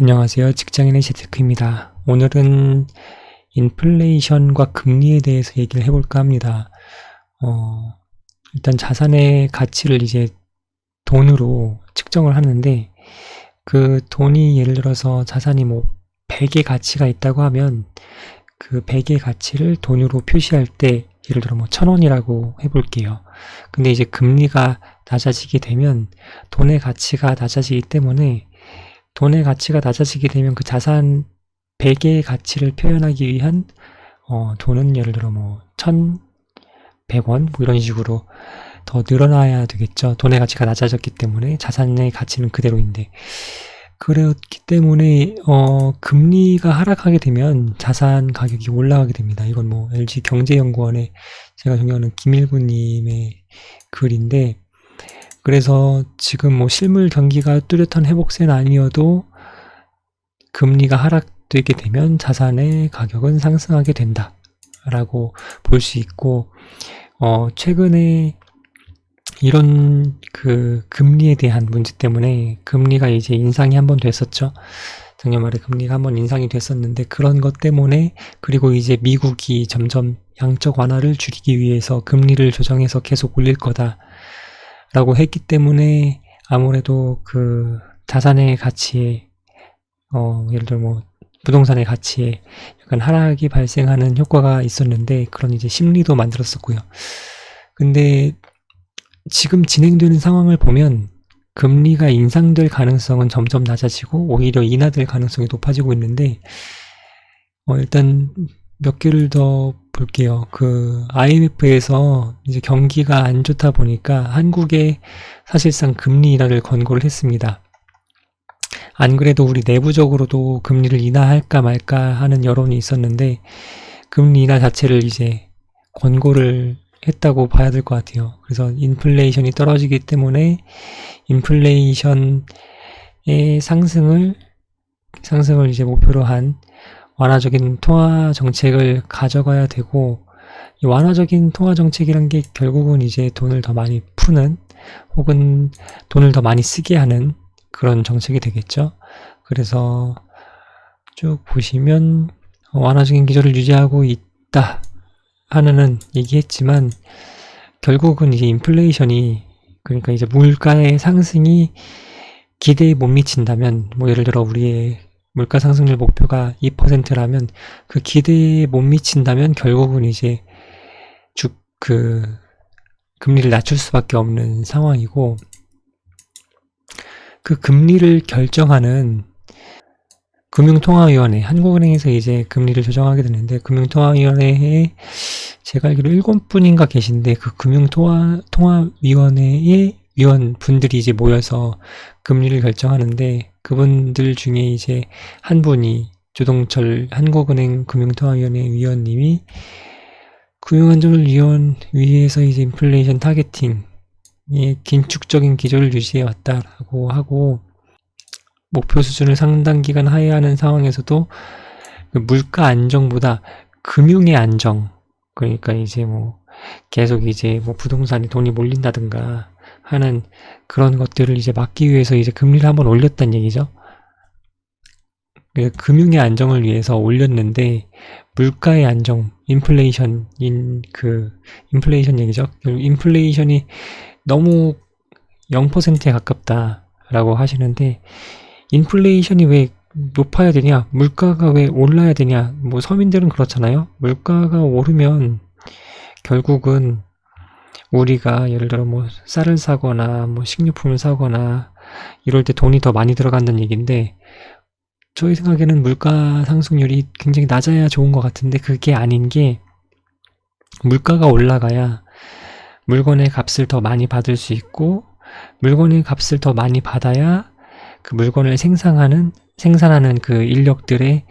안녕하세요. 직장인의 재테크입니다. 오늘은 인플레이션과 금리에 대해서 얘기를 해볼까 합니다. 일단 자산의 가치를 이제 돈으로 측정을 하는데, 그 돈이 예를 들어서 자산이 뭐 100의 가치가 있다고 하면 그 100의 가치를 돈으로 표시할 때 예를 들어 뭐 1000원이라고 해볼게요. 근데 이제 금리가 낮아지게 되면 돈의 가치가 낮아지기 때문에 돈의 가치가 낮아지게 되면 그 자산 100의 가치를 표현하기 위한 돈은 예를 들어 뭐 1100원 뭐 이런 식으로 더 늘어나야 되겠죠. 돈의 가치가 낮아졌기 때문에 자산의 가치는 그대로인데, 그렇기 때문에 금리가 하락하게 되면 자산 가격이 올라가게 됩니다. 이건 뭐 LG 경제연구원의 제가 존경하는 김일구님의 글인데, 그래서 지금 뭐 실물 경기가 뚜렷한 회복세는 아니어도 금리가 하락되게 되면 자산의 가격은 상승하게 된다 라고 볼 수 있고, 최근에 이런 그 금리에 대한 문제 때문에 금리가 이제 인상이 한번 됐었죠. 작년 말에 금리가 한번 인상이 됐었는데, 그런 것 때문에, 그리고 이제 미국이 점점 양적 완화를 줄이기 위해서 금리를 조정해서 계속 올릴 거다 라고 했기 때문에 아무래도 그 자산의 가치에 예를 들어 뭐 부동산의 가치에 약간 하락이 발생하는 효과가 있었는데, 그런 이제 심리도 만들었었고요. 근데 지금 진행되는 상황을 보면 금리가 인상될 가능성은 점점 낮아지고 오히려 인하될 가능성이 높아지고 있는데, 일단 몇 개를 더 볼게요. 그 IMF에서 이제 경기가 안 좋다 보니까 한국에 사실상 금리 인하를 권고를 했습니다. 안 그래도 우리 내부적으로도 금리를 인하할까 말까 하는 여론이 있었는데, 금리 인하 자체를 이제 권고를 했다고 봐야 될 것 같아요. 그래서 인플레이션이 떨어지기 때문에 인플레이션의 상승을 이제 목표로 한 완화적인 통화 정책을 가져가야 되고, 이 완화적인 통화 정책이란 게 결국은 이제 돈을 더 많이 푸는, 혹은 돈을 더 많이 쓰게 하는 그런 정책이 되겠죠. 그래서 쭉 보시면 완화적인 기조를 유지하고 있다 하는 얘기했지만, 결국은 이제 인플레이션이, 그러니까 이제 물가의 상승이 기대에 못 미친다면, 뭐 예를 들어 우리의 물가 상승률 목표가 2%라면 그 기대에 못 미친다면 결국은 이제 금리를 낮출 수밖에 없는 상황이고, 그 금리를 결정하는 금융통화위원회, 한국은행에서 이제 금리를 조정하게 되는데, 금융통화위원회에 제가 알기로 7분인가 계신데, 그 금융통화위원회의 위원분들이 이제 모여서 금리를 결정하는데, 그분들 중에 이제 한 분이 조동철 한국은행 금융통화위원회 위원님이 금융안정을위해서 이제 인플레이션 타겟팅의 긴축적인 기조를 유지해 왔다라고 하고, 목표 수준을 상당 기간 하회하는 상황에서도 물가 안정보다 금융의 안정, 그러니까 이제 뭐 계속 이제 뭐 부동산에 돈이 몰린다든가 하는 그런 것들을 이제 막기 위해서 이제 금리를 한번 올렸단 얘기죠. 금융의 안정을 위해서 올렸는데, 물가의 안정, 인플레이션 얘기죠. 인플레이션이 너무 0%에 가깝다라고 하시는데, 인플레이션이 왜 높아야 되냐? 물가가 왜 올라야 되냐? 뭐 서민들은 그렇잖아요. 물가가 오르면 결국은 우리가 예를 들어 뭐 쌀을 사거나 뭐 식료품을 사거나 이럴 때 돈이 더 많이 들어간다는 얘기인데, 저희 생각에는 물가 상승률이 굉장히 낮아야 좋은 것 같은데, 그게 아닌 게, 물가가 올라가야 물건의 값을 더 많이 받을 수 있고, 물건의 값을 더 많이 받아야 그 물건을 생산하는 그 인력들의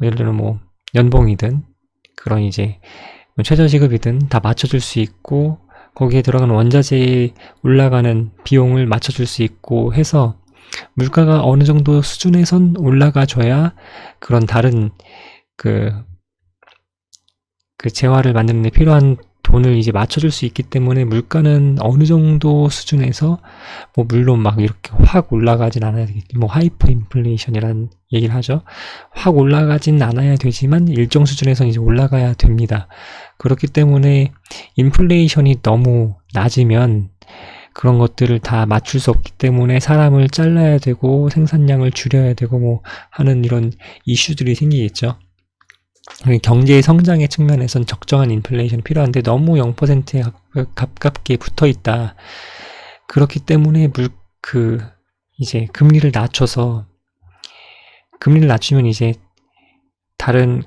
예를 들어 뭐 연봉이든 그런 이제 최저시급이든 다 맞춰줄 수 있고, 거기에 들어가는 원자재에 올라가는 비용을 맞춰줄 수 있고 해서, 물가가 어느 정도 수준에선 올라가줘야 그런 다른 그 재화를 만드는 데 필요한 돈을 이제 맞춰줄 수 있기 때문에 물가는 어느 정도 수준에서 뭐 물론 막 이렇게 확 올라가진 않아야 되겠지. 뭐 하이퍼 인플레이션이라는 얘기를 하죠. 확 올라가진 않아야 되지만 일정 수준에서 이제 올라가야 됩니다. 그렇기 때문에 인플레이션이 너무 낮으면 그런 것들을 다 맞출 수 없기 때문에 사람을 잘라야 되고 생산량을 줄여야 되고 뭐 하는 이런 이슈들이 생기겠죠. 경제의 성장의 측면에선 적정한 인플레이션이 필요한데 너무 0%에 가깝게 붙어 있다. 그렇기 때문에 이제 금리를 낮추면 이제 다른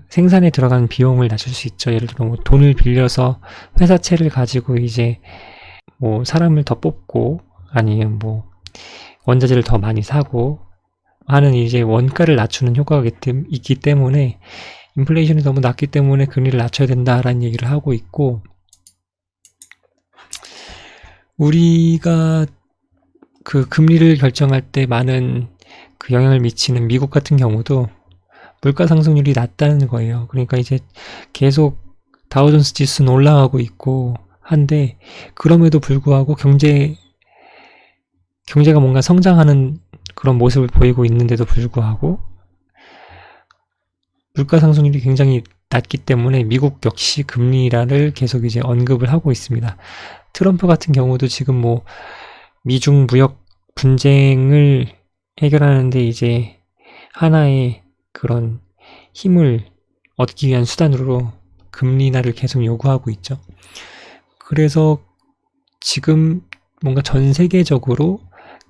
생산에 들어가는 비용을 낮출 수 있죠. 예를 들어 뭐 돈을 빌려서 회사채를 가지고 이제 뭐 사람을 더 뽑고 아니면 뭐 원자재를 더 많이 사고 하는 이제 원가를 낮추는 효과가 있기 때문에 인플레이션이 너무 낮기 때문에 금리를 낮춰야 된다라는 얘기를 하고 있고, 우리가 금리를 결정할 때 많은 영향을 미치는 미국 같은 경우도 물가 상승률이 낮다는 거예요. 그러니까 이제 계속 다우존스 지수는 올라가고 있고 한데 그럼에도 불구하고 경제가 뭔가 성장하는 그런 모습을 보이고 있는데도 불구하고 물가 상승률이 굉장히 낮기 때문에 미국 역시 금리 인하를 계속 이제 언급을 하고 있습니다. 트럼프 같은 경우도 지금 뭐 미중 무역 분쟁을 해결하는데 이제 하나의 그런 힘을 얻기 위한 수단으로 금리 인하를 계속 요구하고 있죠. 그래서 지금 뭔가 전 세계적으로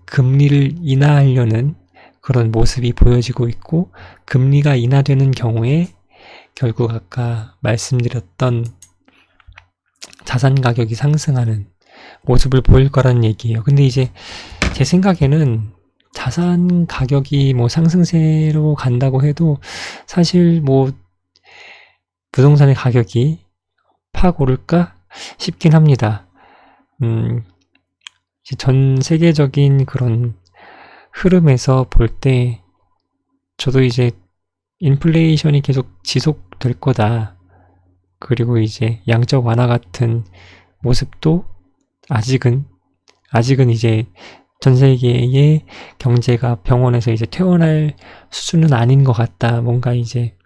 금리를 인하하려는 그런 모습이 보여지고 있고, 금리가 인하되는 경우에 결국 아까 말씀드렸던 자산 가격이 상승하는 모습을 보일 거라는 얘기예요. 근데 이제 제 생각에는 자산 가격이 뭐 상승세로 간다고 해도 사실 뭐 부동산의 가격이 팍 오를까 싶긴 합니다. 이제 전 세계적인 그런 흐름에서 볼 때 저도 이제 인플레이션이 계속 지속될 거다. 그리고 이제 양적 완화 같은 모습도 아직은 이제 전 세계의 경제가 병원에서 이제 퇴원할 수준은 아닌 것 같다. 뭔가 이제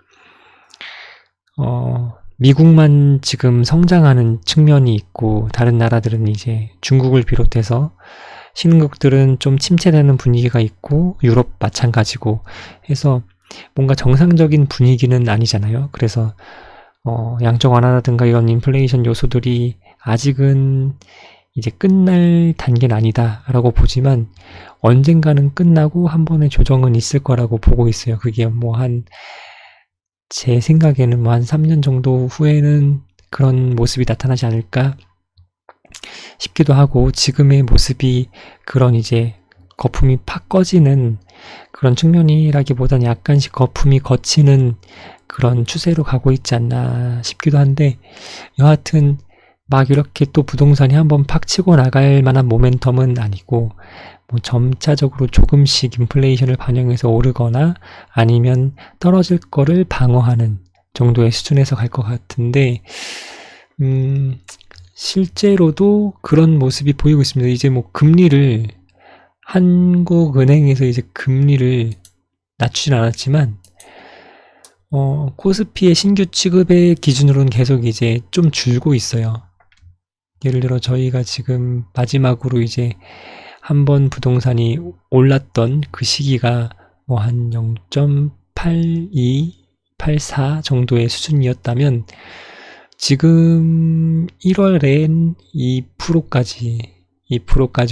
미국만 지금 성장하는 측면이 있고 다른 나라들은 이제 중국을 비롯해서 신흥국들은 좀 침체되는 분위기가 있고 유럽 마찬가지고 해서 뭔가 정상적인 분위기는 아니잖아요. 그래서 양적 완화라든가 이런 인플레이션 요소들이 아직은 이제 끝날 단계는 아니다라고 보지만 언젠가는 끝나고 한 번의 조정은 있을 거라고 보고 있어요. 그게 뭐 제 생각에는 뭐 한 3년 정도 후에는 그런 모습이 나타나지 않을까 싶기도 하고, 지금의 모습이 그런 이제 거품이 팍 꺼지는 그런 측면이라기보다는 약간씩 거품이 걷히는 그런 추세로 가고 있지 않나 싶기도 한데, 여하튼 막 이렇게 또 부동산이 한번 팍 치고 나갈 만한 모멘텀은 아니고 뭐 점차적으로 조금씩 인플레이션을 반영해서 오르거나 아니면 떨어질 거를 방어하는 정도의 수준에서 갈 것 같은데, 실제로도 그런 모습이 보이고 있습니다. 이제 뭐 금리를 한국은행에서 이제 금리를 낮추진 않았지만 코스피의 신규 취급의 기준으로는 계속 이제 좀 줄고 있어요. 예를 들어 저희가 지금 마지막으로 이제 한번 부동산이 올랐던 그 시기가 뭐 한 0.82, 84 정도의 수준이었다면 지금 1월엔 2%까지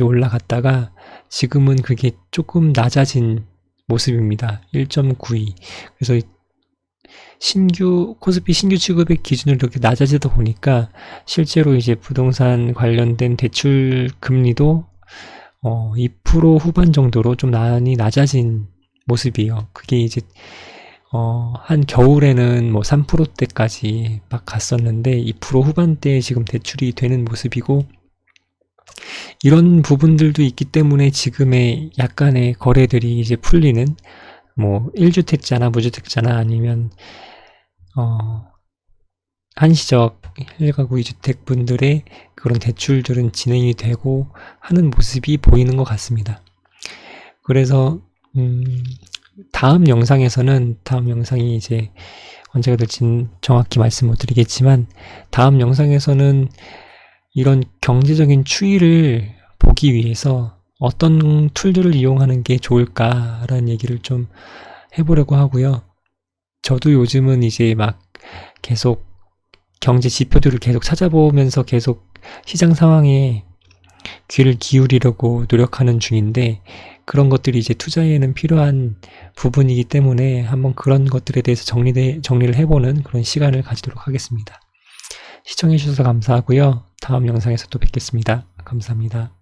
올라갔다가 지금은 그게 조금 낮아진 모습입니다. 1.92. 그래서 코스피 신규 취급의 기준으로 이렇게 낮아지다 보니까 실제로 이제 부동산 관련된 대출 금리도 2% 후반 정도로 좀 많이 낮아진 모습이에요. 그게 이제 한 겨울에는 뭐 3%대까지 막 갔었는데 2% 후반대에 지금 대출이 되는 모습이고, 이런 부분들도 있기 때문에 지금의 약간의 거래들이 이제 풀리는, 뭐 1주택자나 무주택자나 아니면 한시적 1가구 2주택 분들의 그런 대출들은 진행이 되고 하는 모습이 보이는 것 같습니다. 그래서 다음 영상이 이제 언제가 될지는 정확히 말씀 못 드리겠지만, 다음 영상에서는 이런 경제적인 추이를 보기 위해서 어떤 툴들을 이용하는 게 좋을까라는 얘기를 좀 해보려고 하고요. 저도 요즘은 이제 막 계속 경제 지표들을 계속 찾아보면서 계속 시장 상황에 귀를 기울이려고 노력하는 중인데, 그런 것들이 이제 투자에는 필요한 부분이기 때문에 한번 그런 것들에 대해서 정리를 해보는 그런 시간을 가지도록 하겠습니다. 시청해주셔서 감사하고요. 다음 영상에서 또 뵙겠습니다. 감사합니다.